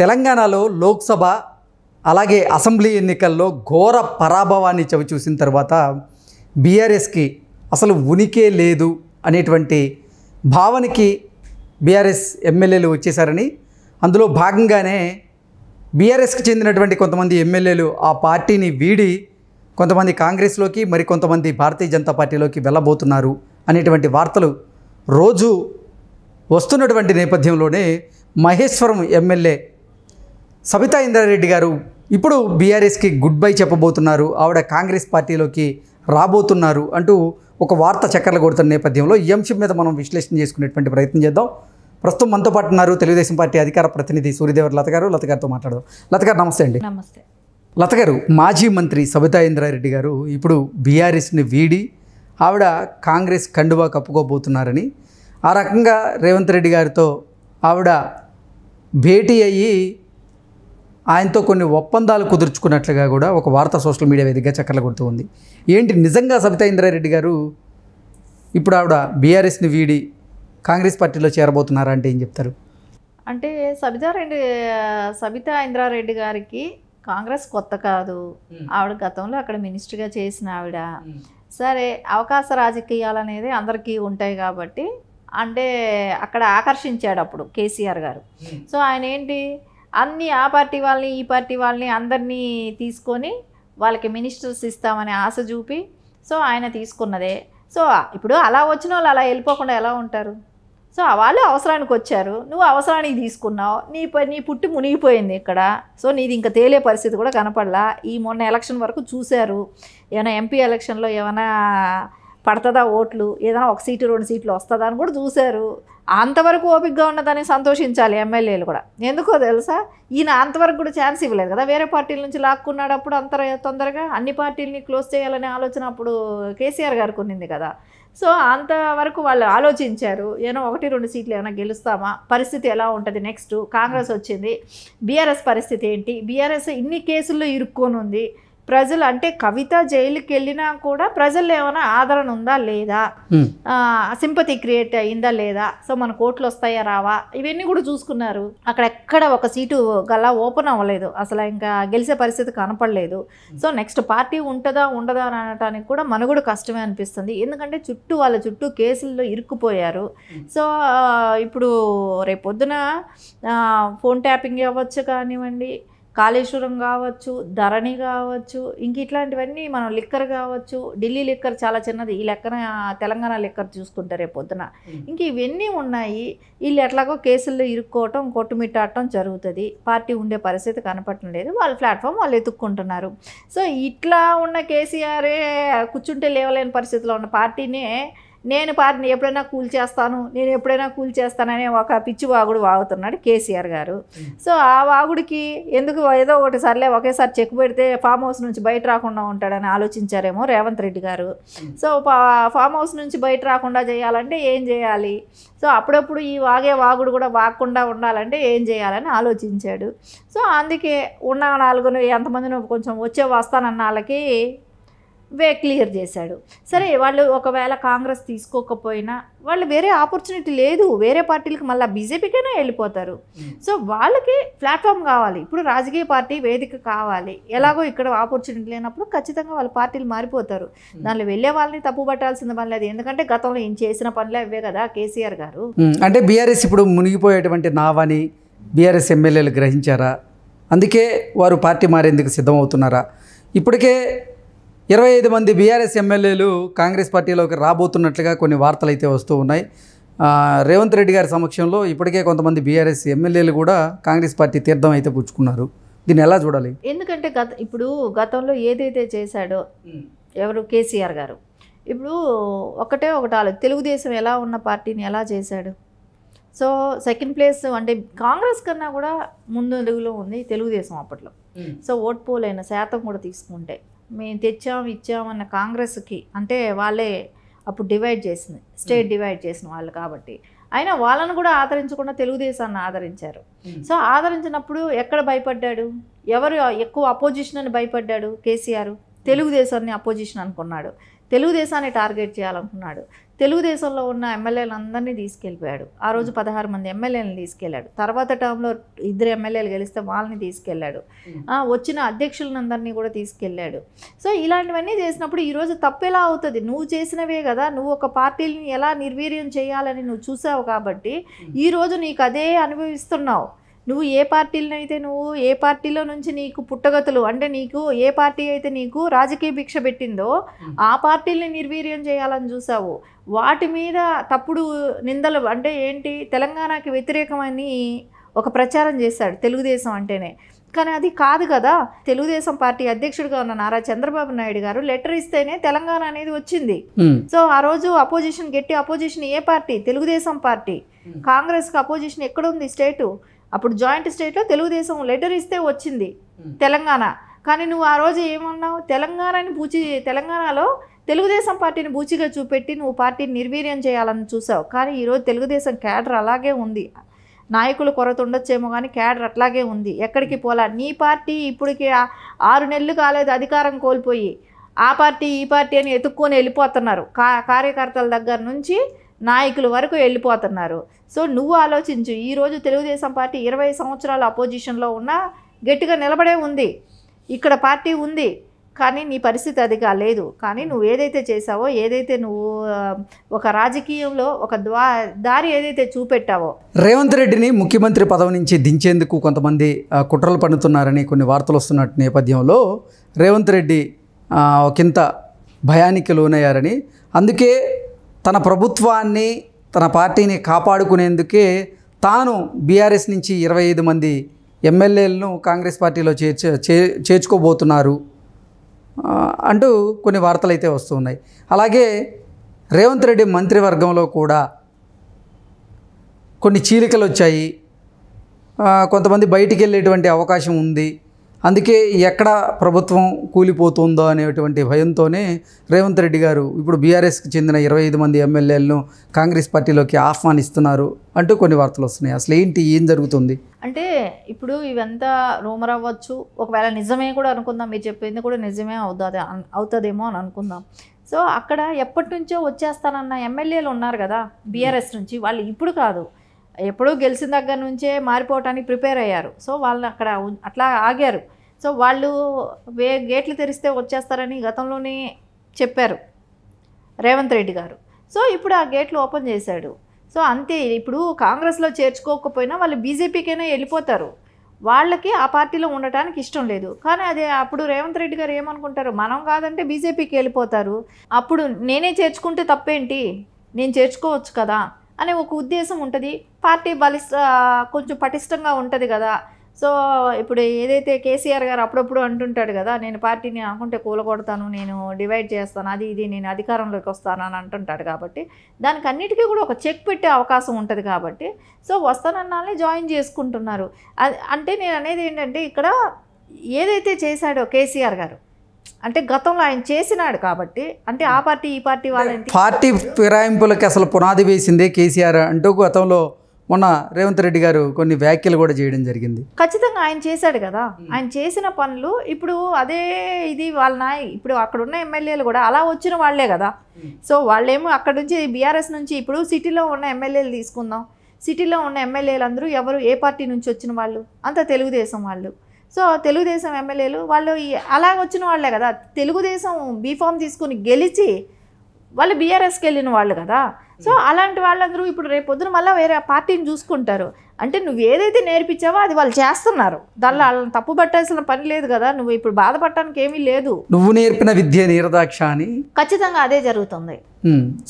తెలంగాణలో లోక్సభ అలాగే అసెంబ్లీ ఎన్నికల్లో ఘోర పరాభవాన్ని చవిచూసిన తర్వాత బీఆర్ఎస్కి అసలు ఉనికే లేదు అనేటువంటి భావనకి బీఆర్ఎస్ ఎమ్మెల్యేలు వచ్చేసారని, అందులో భాగంగానే బీఆర్ఎస్కి చెందినటువంటి కొంతమంది ఎమ్మెల్యేలు ఆ పార్టీని వీడి కొంతమంది కాంగ్రెస్లోకి, మరి కొంతమంది భారతీయ జనతా పార్టీలోకి వెళ్ళబోతున్నారు అనేటువంటి వార్తలు రోజు వస్తున్నటువంటి నేపథ్యంలోనే మహేశ్వరం ఎమ్మెల్యే సబితా ఇంద్రారెడ్డి గారు ఇప్పుడు బీఆర్ఎస్కి గుడ్ బై చెప్పబోతున్నారు, ఆవిడ కాంగ్రెస్ పార్టీలోకి రాబోతున్నారు అంటూ ఒక వార్త చక్కర్లు కొడుతున్న నేపథ్యంలో ఈ అంశం మీద మనం విశ్లేషణ చేసుకునేటువంటి ప్రయత్నం చేద్దాం. ప్రస్తుతం మనతో పాటు ఉన్నారు తెలుగుదేశం పార్టీ అధికార ప్రతినిధి సూర్యదేవర్ లత గారు. లత గారితో మాట్లాడదాం. లత గారు నమస్తే అండి. నమస్తే. లత గారు, మాజీ మంత్రి సబితా ఇంద్రారెడ్డి గారు ఇప్పుడు బీఆర్ఎస్ని వీడి ఆవిడ కాంగ్రెస్ కండువా కప్పుకోబోతున్నారని, ఆ రకంగా రేవంత్ రెడ్డి గారితో ఆవిడ భేటీ అయ్యి ఆయనతో కొన్ని ఒప్పందాలు కుదుర్చుకున్నట్లుగా కూడా ఒక వార్త సోషల్ మీడియా వేదికగా చక్కర్లు కొడుతూ ఉంది. ఏంటి నిజంగా సబితా ఇంద్రారెడ్డి గారు ఇప్పుడు ఆవిడ బీఆర్ఎస్ని వీడి కాంగ్రెస్ పార్టీలో చేరబోతున్నారా అంటే ఏం చెప్తారు? అంటే సబితా ఇంద్రారెడ్డి గారికి కాంగ్రెస్ కొత్త కాదు. ఆవిడ గతంలో అక్కడ మినిస్టర్గా చేసిన ఆవిడ. సరే, అవకాశ రాజకీయాలు అనేది అందరికీ ఉంటాయి కాబట్టి అంటే అక్కడ ఆకర్షించాడు అప్పుడు కేసీఆర్ గారు. సో ఆయన ఏంటి, అన్ని ఆ పార్టీ వాళ్ళని ఈ పార్టీ వాళ్ళని అందరినీ తీసుకొని వాళ్ళకి మినిస్టర్స్ ఇస్తామని ఆశ చూపి సో ఆయన తీసుకున్నదే. సో ఇప్పుడు అలా వచ్చిన వాళ్ళు అలా వెళ్ళిపోకుండా ఎలా ఉంటారు? సో వాళ్ళు అవసరానికి వచ్చారు, నువ్వు అవసరానికి తీసుకున్నావు, నీ పుట్టి మునిగిపోయింది ఇక్కడ. సో నీది ఇంకా తేలే పరిస్థితి కూడా కనపడలా. ఈ మొన్న ఎలక్షన్ వరకు చూశారు, ఏమైనా ఎంపీ ఎలక్షన్లో ఏమైనా పడుతుందా ఓట్లు, ఏదైనా ఒక సీటు 2 సీట్లు వస్తుందా అని కూడా చూశారు. అంతవరకు ఓపికగా ఉన్నదాన్ని సంతోషించాలి ఎమ్మెల్యేలు కూడా. ఎందుకో తెలుసా, ఈయన అంతవరకు కూడా ఛాన్స్ ఇవ్వలేదు కదా. వేరే పార్టీల నుంచి లాక్కున్నాడు అప్పుడు తొందరగా అన్ని పార్టీలని క్లోజ్ చేయాలనే ఆలోచన అప్పుడు కేసీఆర్ గారికి ఉన్నింది కదా. సో అంతవరకు వాళ్ళు ఆలోచించారు, ఏమో 1-2 సీట్లు ఏమైనా గెలుస్తామా, పరిస్థితి ఎలా ఉంటుంది నెక్స్ట్. కాంగ్రెస్ వచ్చింది, బీఆర్ఎస్ పరిస్థితి ఏంటి, బీఆర్ఎస్ ఇన్ని కేసుల్లో ఇరుక్కొని ఉంది. ప్రజలు అంటే కవిత జైలుకి వెళ్ళినా కూడా ప్రజల్లో ఏమైనా ఆదరణ ఉందా లేదా, సింపతి క్రియేట్ అయిందా లేదా, సో మన కోట్లు వస్తాయా రావా, ఇవన్నీ కూడా చూసుకున్నారు. అక్కడ ఎక్కడ ఒక సీటు గల్లా ఓపెన్ అవ్వలేదు, అసలు ఇంకా గెలిచే పరిస్థితి కనపడలేదు. సో నెక్స్ట్ పార్టీ ఉంటుందా ఉండదా అని అనటానికి కూడా మనకు కూడా కష్టమే అనిపిస్తుంది. ఎందుకంటే వాళ్ళ చుట్టూ కేసుల్లో ఇరుక్కుపోయారు. సో ఇప్పుడు రేపొద్దున ఫోన్ ట్యాపింగ్ అవ్వచ్చు కానివ్వండి, కాళేశ్వరం కావచ్చు, ధరణి కావచ్చు, ఇంక ఇట్లాంటివన్నీ మనం లిక్కర్ కావచ్చు, ఢిల్లీ లిక్కర్ చాలా చిన్నది, ఈ లెక్కన తెలంగాణ లిక్కర్ చూసుకుంటే రేపొద్దున ఇంక ఇవన్నీ ఉన్నాయి. వీళ్ళు ఎట్లాగో కేసుల్లో ఇరుక్కోవటం కొట్టుమిట్టాడటం జరుగుతుంది. పార్టీ ఉండే పరిస్థితి కనపడటం లేదు, వాళ్ళ ప్లాట్ఫామ్ వాళ్ళు ఎత్తుక్కుంటున్నారు. సో ఇట్లా ఉన్న కేసీఆరే కూర్చుంటే లేవలేని పరిస్థితిలో ఉన్న పార్టీనే నేను పార్టీని ఎప్పుడైనా కూల్చేస్తాననే ఒక పిచ్చి వాగుడు వాగుతున్నాడు కేసీఆర్ గారు. సో ఆ వాగుడికి ఎందుకు ఏదో ఒకటి సర్లే ఒకేసారి చెక్ పెడితే ఫామ్ హౌస్ నుంచి బయట రాకుండా ఉంటాడని ఆలోచించారేమో రేవంత్ రెడ్డి గారు. సో ఫామ్ హౌస్ నుంచి బయట రాకుండా చేయాలంటే ఏం చేయాలి, సో అప్పుడప్పుడు ఈ వాగుడు కూడా వాగకుండా ఉండాలంటే ఏం చేయాలని ఆలోచించాడు. సో అందుకే ఉన్న 4 ఎంతమందిని కొంచెం వస్తానన్న వాళ్ళకి క్లియర్ చేశాడు. సరే, వాళ్ళు ఒకవేళ కాంగ్రెస్ తీసుకోకపోయినా వాళ్ళు వేరే ఆపర్చునిటీ లేదు, వేరే పార్టీలకు మళ్ళీ బీజేపీకైనా వెళ్ళిపోతారు. సో వాళ్ళకి ప్లాట్ఫామ్ కావాలి, ఇప్పుడు రాజకీయ పార్టీ వేదిక కావాలి. ఎలాగో ఇక్కడ ఆపర్చునిటీ లేనప్పుడు ఖచ్చితంగా వాళ్ళ పార్టీలు మారిపోతారు. దానిలో వెళ్ళే వాళ్ళని తప్పు పట్టాల్సిన పని లేదు, ఎందుకంటే గతంలో ఏం చేసిన పనులే అవే కదా కేసీఆర్ గారు. అంటే బీఆర్ఎస్ ఇప్పుడు మునిగిపోయేటువంటి నావని బీఆర్ఎస్ ఎమ్మెల్యేలు గ్రహించారా? అందుకే వారు పార్టీ మారేందుకు సిద్ధమవుతున్నారా? ఇప్పటికే 25 మంది బీఆర్ఎస్ ఎమ్మెల్యేలు కాంగ్రెస్ పార్టీలోకి రాబోతున్నట్లుగా కొన్ని వార్తలు అయితే వస్తూ ఉన్నాయి. రేవంత్ రెడ్డి గారి సమక్షంలో ఇప్పటికే కొంతమంది బీఆర్ఎస్ ఎమ్మెల్యేలు కూడా కాంగ్రెస్ పార్టీ తీర్థం అయితే పుచ్చుకున్నారు. దీన్ని ఎలా చూడాలి? ఎందుకంటే ఇప్పుడు గతంలో ఏదైతే చేశాడో ఎవరు కేసీఆర్ గారు, ఇప్పుడు ఒకటి తెలుగుదేశం ఎలా ఉన్న పార్టీని ఎలా చేశాడు. సో సెకండ్ ప్లేస్ అంటే కాంగ్రెస్ కన్నా కూడా ముందడుగులో ఉంది తెలుగుదేశం అప్పట్లో. సో ఓట్ పోల్ అయిన శాతం కూడా తీసుకుంటే మేము ఇచ్చామన్న కాంగ్రెస్కి అంటే వాళ్ళే అప్పుడు డివైడ్ చేసింది, స్టేట్ డివైడ్ చేసిన వాళ్ళు కాబట్టి అయినా వాళ్ళను కూడా ఆదరించకుండా తెలుగుదేశాన్ని ఆదరించారు. సో ఆదరించినప్పుడు ఎక్కడ భయపడ్డాడు, ఎవరు ఎక్కువ అపోజిషన్ అని భయపడ్డాడు కేసీఆర్? తెలుగుదేశాన్ని అపోజిషన్ అనుకున్నాడు, తెలుగుదేశాన్ని టార్గెట్ చేయాలనుకున్నాడు. తెలుగుదేశంలో ఉన్న ఎమ్మెల్యేలందరినీ తీసుకెళ్ళిపోయాడు. ఆ రోజు 16 మంది ఎమ్మెల్యేలను తీసుకెళ్ళాడు. తర్వాత టర్మ్లో 2 ఎమ్మెల్యేలు గెలిస్తే వాళ్ళని తీసుకెళ్ళాడు. వచ్చిన అధ్యక్షులందరినీ కూడా తీసుకెళ్ళాడు. సో ఇలాంటివన్నీ చేసినప్పుడు ఈరోజు తప్పెలా అవుతుంది? నువ్వు చేసినవే కదా, నువ్వు ఒక పార్టీని ఎలా నిర్వీర్యం చేయాలని నువ్వు చూసావు కాబట్టి ఈరోజు నీకు అదే అనుభవిస్తున్నావు. నువ్వు ఏ పార్టీలనైతే నువ్వు ఏ పార్టీలో నుంచి నీకు పుట్టగతులు అంటే నీకు ఏ పార్టీ అయితే నీకు రాజకీయ భిక్ష పెట్టిందో ఆ పార్టీల్ని నిర్వీర్యం చేయాలని చూసావు. వాటి మీద తప్పుడు నిందలు అంటే ఏంటి, తెలంగాణకి వ్యతిరేకమని ఒక ప్రచారం చేశాడు తెలుగుదేశం అంటేనే. కానీ అది కాదు కదా. తెలుగుదేశం పార్టీ అధ్యక్షుడిగా ఉన్న నారా చంద్రబాబు నాయుడు గారు లెటర్ ఇస్తేనే తెలంగాణ అనేది వచ్చింది. సో ఆ రోజు అపోజిషన్ గట్టి అపోజిషన్ ఏ పార్టీ? తెలుగుదేశం పార్టీ. కాంగ్రెస్కి అపోజిషన్ ఎక్కడుంది? స్టేటు. అప్పుడు జాయింట్ స్టేట్లో తెలుగుదేశం లెటర్ ఇస్తే వచ్చింది తెలంగాణ. కానీ నువ్వు ఆ రోజు ఏమన్నావు? తెలంగాణలో తెలుగుదేశం పార్టీని బూచిగా చూపెట్టి నువ్వు పార్టీని నిర్వీర్యం చేయాలని చూసావు. కానీ ఈరోజు తెలుగుదేశం క్యాడర్ అలాగే ఉంది. నాయకులు కొరత ఉండొచ్చేమో కానీ క్యాడర్ అట్లాగే ఉంది, ఎక్కడికి పోలా. నీ పార్టీ ఇప్పటికి 6 నెలలు కాలేదు అధికారం కోల్పోయి, ఆ పార్టీ ఈ పార్టీ అని ఎత్తుక్కొని వెళ్ళిపోతున్నారు. కార్యకర్తల దగ్గర నుంచి నాయకుల వరకు వెళ్ళిపోతున్నారు. సో నువ్వు ఆలోచించు. ఈరోజు తెలుగుదేశం పార్టీ 20 సంవత్సరాల అపోజిషన్లో ఉన్నా గట్టిగా నిలబడే ఉంది. ఇక్కడ పార్టీ ఉంది, కానీ నీ పరిస్థితి అదిగా లేదు. కానీ నువ్వు ఏదైతే చేసావో, ఏదైతే నువ్వు ఒక రాజకీయంలో ఒక దారి ఏదైతే చూపెట్టావో. రేవంత్ రెడ్డిని ముఖ్యమంత్రి పదవి నుంచి దించేందుకు కొంతమంది కుట్రలు పన్నుతున్నారని కొన్ని వార్తలు వస్తున్న నేపథ్యంలో రేవంత్ రెడ్డి ఒకంత భయానికి లోనయ్యారని, అందుకే తన ప్రభుత్వాన్ని తన పార్టీని కాపాడుకునేందుకే తాను బీఆర్ఎస్ నుంచి 25 మంది ఎమ్మెల్యేలను కాంగ్రెస్ పార్టీలో చేర్చుకోబోతున్నారు అంటూ కొన్ని వార్తలు అయితే వస్తున్నాయి. అలాగే రేవంత్ రెడ్డి మంత్రివర్గంలో కూడా కొన్ని చీలికలు వచ్చాయి. కొంతమంది బయటికి వెళ్ళేటువంటి అవకాశం ఉంది. అందుకే ఎక్కడ ప్రభుత్వం కూలిపోతుందో అనేటువంటి భయంతోనే రేవంత్ రెడ్డి గారు ఇప్పుడు బీఆర్ఎస్కి చెందిన 25 మంది ఎమ్మెల్యేలను కాంగ్రెస్ పార్టీలోకి ఆహ్వానిస్తున్నారు అంటూ కొన్ని వార్తలు వస్తున్నాయి. అసలు ఏం జరుగుతుంది అంటే ఇప్పుడు ఇవంతా రూమర్ అవ్వచ్చు, ఒకవేళ నిజమే కూడా అనుకుందాం, మీరు చెప్పింది కూడా నిజమే అవుతుందేమో అని అనుకుందాం. సో అక్కడ ఎప్పటి నుంచో వచ్చేస్తానన్న ఎమ్మెల్యేలు ఉన్నారు కదా బీఆర్ఎస్ నుంచి, వాళ్ళు ఇప్పుడు కాదు, ఎప్పుడూ గెలిచిన దగ్గర నుంచే మారిపోవటానికి ప్రిపేర్ అయ్యారు. సో వాళ్ళు అక్కడ అట్లా ఆగారు. సో వాళ్ళు గేట్లు తెరిస్తే వచ్చేస్తారని గతంలోనే చెప్పారు రేవంత్ రెడ్డి గారు. సో ఇప్పుడు ఆ గేట్లు ఓపెన్ చేశాడు. సో అంతే. ఇప్పుడు కాంగ్రెస్లో చేర్చుకోకపోయినా వాళ్ళు బీజేపీకైనా వెళ్ళిపోతారు. వాళ్ళకి ఆ పార్టీలో ఉండటానికి ఇష్టం లేదు. కానీ అదే అప్పుడు రేవంత్ రెడ్డి గారు ఏమనుకుంటారు, మనం కాదంటే బీజేపీకి వెళ్ళిపోతారు. అప్పుడు నేనే చేర్చుకుంటే తప్పేంటి, నేను చేర్చుకోవచ్చు కదా అనే ఒక ఉద్దేశం ఉంటుంది. పార్టీ కొంచెం పటిష్టంగా ఉంటుంది కదా. సో ఇప్పుడు ఏదైతే కేసీఆర్ గారు అప్పుడప్పుడు అంటుంటాడు కదా, నేను పార్టీని అనుకుంటే కూలగొడతాను, నేను డివైడ్ చేస్తాను, అది ఇది, నేను అధికారంలోకి వస్తాను అని అంటుంటాడు. కాబట్టి దానికి అన్నిటికీ కూడా ఒక చెక్ పెట్టే అవకాశం ఉంటుంది. కాబట్టి సో వస్తానన్నాళ్ళని జాయిన్ చేసుకుంటున్నారు. అంటే నేను అనేది ఏంటంటే ఇక్కడ ఏదైతే చేశాడో కేసీఆర్ గారు, అంటే గతంలో ఆయన చేసినాడు కాబట్టి, అంటే ఆ పార్టీ ఈ పార్టీ వాళ్ళని పార్టీ ఫిరాయింపులకి అసలు పునాది వేసిందే కేసీఆర్ అంటూ గతంలో మొన్న రేవంత్ రెడ్డి గారు కొన్ని వ్యాఖ్యలు కూడా చేయడం జరిగింది. ఖచ్చితంగా ఆయన చేశాడు కదా. ఆయన చేసిన పనులు ఇప్పుడు అదే ఇది వాళ్ళ ఇప్పుడు అక్కడ ఉన్న ఎమ్మెల్యేలు కూడా అలా వచ్చిన వాళ్లే కదా. సో వాళ్ళేమో అక్కడ నుంచి బీఆర్ఎస్ నుంచి ఇప్పుడు సిటీలో ఉన్న ఎమ్మెల్యేలు తీసుకుందాం. సిటీలో ఉన్న ఎమ్మెల్యేలు అందరూ ఎవరు ఏ పార్టీ నుంచి వచ్చిన వాళ్ళు? అంతా తెలుగుదేశం వాళ్ళు. సో తెలుగుదేశం ఎమ్మెల్యేలు వాళ్ళు అలా వచ్చిన వాళ్ళే కదా. తెలుగుదేశం బీఫామ్ తీసుకుని గెలిచి వాళ్ళు బీఆర్ఎస్కి వెళ్ళిన వాళ్ళు కదా. సో అలాంటి వాళ్ళందరూ ఇప్పుడు రేపు పొద్దున మళ్ళీ వేరే పార్టీని చూసుకుంటారు. అంటే నువ్వు ఏదైతే నేర్పించావో అది వాళ్ళు చేస్తున్నారు. దానిలో వాళ్ళని తప్పు పట్టాల్సిన పని లేదు కదా. నువ్వు ఇప్పుడు బాధపడటానికి ఏమీ లేదు. నువ్వు నేర్పిన విద్య నీరదాక్ష అని ఖచ్చితంగా అదే జరుగుతుంది.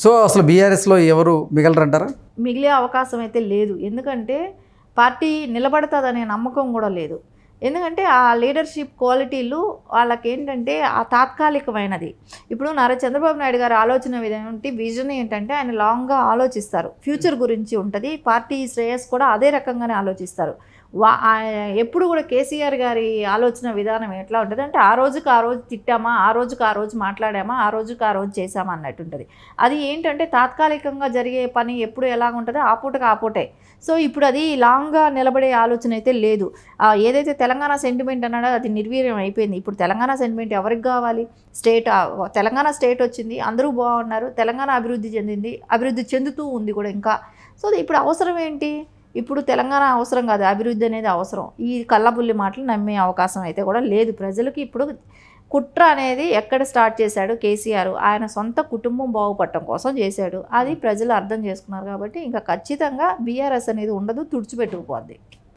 సో అసలు బీఆర్ఎస్లో ఎవరు మిగలరంటారా? మిగిలే అవకాశం అయితే లేదు. ఎందుకంటే పార్టీ నిలబడుతుందనే నమ్మకం కూడా లేదు. ఎందుకంటే ఆ లీడర్షిప్ క్వాలిటీలు వాళ్ళకి ఏంటంటే ఆ తాత్కాలికమైనది. ఇప్పుడు నారా చంద్రబాబు నాయుడు గారు ఆలోచన విజన్ ఏంటంటే ఆయన లాంగ్గా ఆలోచిస్తారు, ఫ్యూచర్ గురించి ఉంటుంది. పార్టీ శ్రేయస్ కూడా అదే రకంగానే ఆలోచిస్తారు. ఎప్పుడు కూడా కేసీఆర్ గారి ఆలోచన విధానం ఎట్లా ఉంటుంది అంటే ఆ రోజుకి ఆ రోజు తిట్టామా, ఆ రోజుకి ఆ రోజు మాట్లాడామా, ఆ రోజుకి ఆ రోజు చేసామా అన్నట్టు ఉంటుంది. అది ఏంటంటే తాత్కాలికంగా జరిగే పని ఎప్పుడు ఎలాగ ఉంటుందో ఆ పూటకి ఆ పూటే. సో ఇప్పుడు అది లాంగ్గా నిలబడే ఆలోచన అయితే లేదు. ఏదైతే తెలంగాణ సెంటిమెంట్ అన్నాడో అది నిర్వీర్యం అయిపోయింది. ఇప్పుడు తెలంగాణ సెంటిమెంట్ ఎవరికి కావాలి? తెలంగాణ స్టేట్ వచ్చింది, అందరూ బాగున్నారు, తెలంగాణ అభివృద్ధి చెందింది, అభివృద్ధి చెందుతూ ఉంది కూడా ఇంకా. సో ఇప్పుడు అవసరం ఏంటి? ఇప్పుడు తెలంగాణ అవసరం కాదు, అభివృద్ధి అనేది అవసరం. ఈ కళ్ళబుల్లి మాటలు నమ్మే అవకాశం అయితే కూడా లేదు ప్రజలకి. ఇప్పుడు కుట్ర అనేది ఎక్కడ స్టార్ట్ చేశాడు కేసీఆర్? ఆయన సొంత కుటుంబం బాగుపడటం కోసం చేశాడు. అది ప్రజలు అర్థం చేసుకున్నారు కాబట్టి ఇంకా ఖచ్చితంగా బీఆర్ఎస్ అనేది ఉండదు, తుడిచిపెట్టుకుపోద్ది.